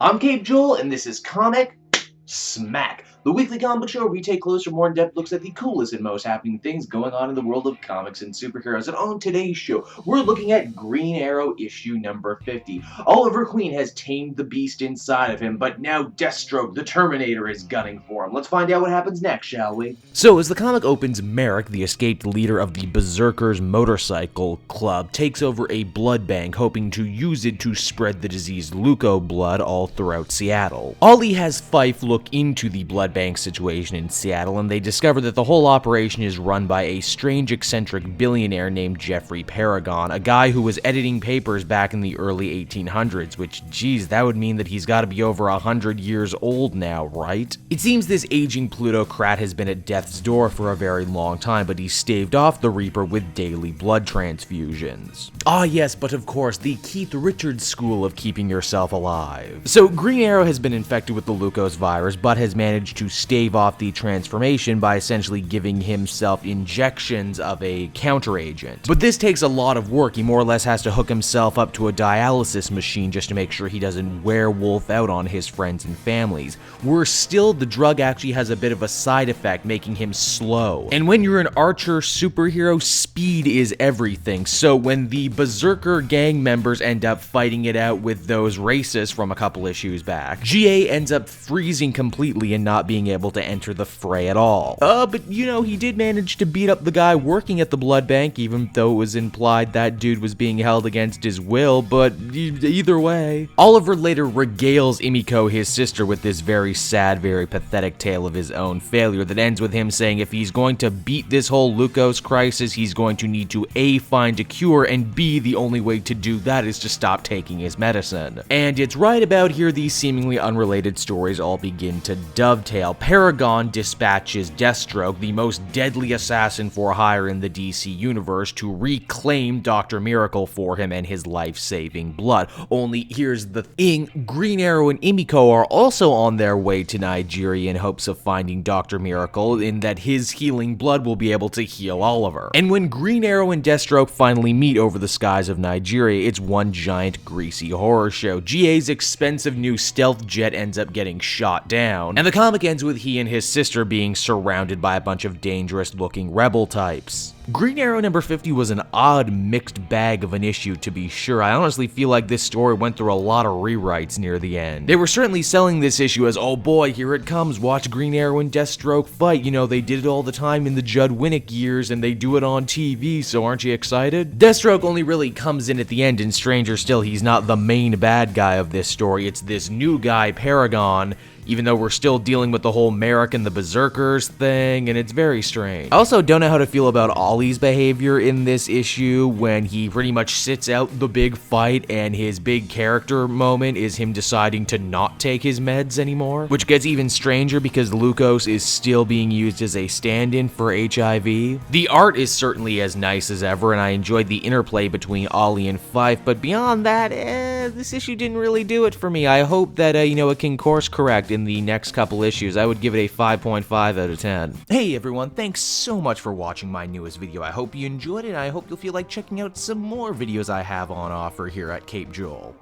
I'm Cape Joel, and this is Comic Smack, the weekly comic book show where we take closer, more in-depth looks at the coolest and most happening things going on in the world of comics and superheroes. And on today's show, we're looking at Green Arrow issue number 50. Oliver Queen has tamed the beast inside of him, but now Deathstroke, the Terminator, is gunning for him. Let's find out what happens next, shall we? So, as the comic opens, Merrick, the escaped leader of the Berserkers Motorcycle Club, takes over a blood bank, hoping to use it to spread the diseased leuco blood all throughout Seattle. Ollie has Fife look into the blood bank situation in Seattle, and they discover that the whole operation is run by a strange, eccentric billionaire named Jeffrey Paragon, a guy who was editing papers back in the early 1800s, which, geez, that would mean that he's gotta be over 100 years old now, right? It seems this aging plutocrat has been at death's door for a very long time, but he's staved off the Reaper with daily blood transfusions. Ah yes, but of course, the Keith Richards school of keeping yourself alive. So Green Arrow has been infected with the Leucos virus, but has managed to stave off the transformation by essentially giving himself injections of a counteragent. But this takes a lot of work. He more or less has to hook himself up to a dialysis machine just to make sure he doesn't werewolf out on his friends and families. Worse still, the drug actually has a bit of a side effect, making him slow. And when you're an archer superhero, speed is everything. So when the Berserker gang members end up fighting it out with those racists from a couple issues back, GA ends up freezing completely and not being able to enter the fray at all. But you know, he did manage to beat up the guy working at the blood bank, even though it was implied that dude was being held against his will, but either way. Oliver later regales Imiko, his sister, with this very sad, very pathetic tale of his own failure that ends with him saying if he's going to beat this whole Leucos crisis, he's going to need to A, find a cure, and B, the only way to do that is to stop taking his medicine. And it's right about here these seemingly unrelated stories all begin to dovetail. Paragon dispatches Deathstroke, the most deadly assassin for hire in the DC universe, to reclaim Dr. Miracle for him and his life-saving blood. Only here's the thing, Green Arrow and Imiko are also on their way to Nigeria in hopes of finding Dr. Miracle, in that his healing blood will be able to heal Oliver. And when Green Arrow and Deathstroke finally meet over the skies of Nigeria, it's one giant greasy horror show. GA's expensive new stealth jet ends up getting shot down, and the comic ends with he and his sister being surrounded by a bunch of dangerous-looking rebel types. Green Arrow number 50 was an odd mixed bag of an issue, to be sure. I honestly feel like this story went through a lot of rewrites near the end. They were certainly selling this issue as, oh boy, here it comes, watch Green Arrow and Deathstroke fight. You know, they did it all the time in the Judd Winnick years, and they do it on TV, so aren't you excited? Deathstroke only really comes in at the end, and stranger still, he's not the main bad guy of this story. It's this new guy, Paragon, even though we're still dealing with the whole Merrick and the Berserkers thing, and it's very strange. I also don't know how to feel about Ollie's behavior in this issue when he pretty much sits out the big fight and his big character moment is him deciding to not take his meds anymore, which gets even stranger because Leucos is still being used as a stand-in for HIV. The art is certainly as nice as ever, and I enjoyed the interplay between Ollie and Fife, but beyond that, this issue didn't really do it for me. I hope that, you know, it can course correct in the next couple issues. I would give it a 5.5 out of 10. Hey everyone, thanks so much for watching my newest video. I hope you enjoyed it, and I hope you'll feel like checking out some more videos I have on offer here at Cape Joel.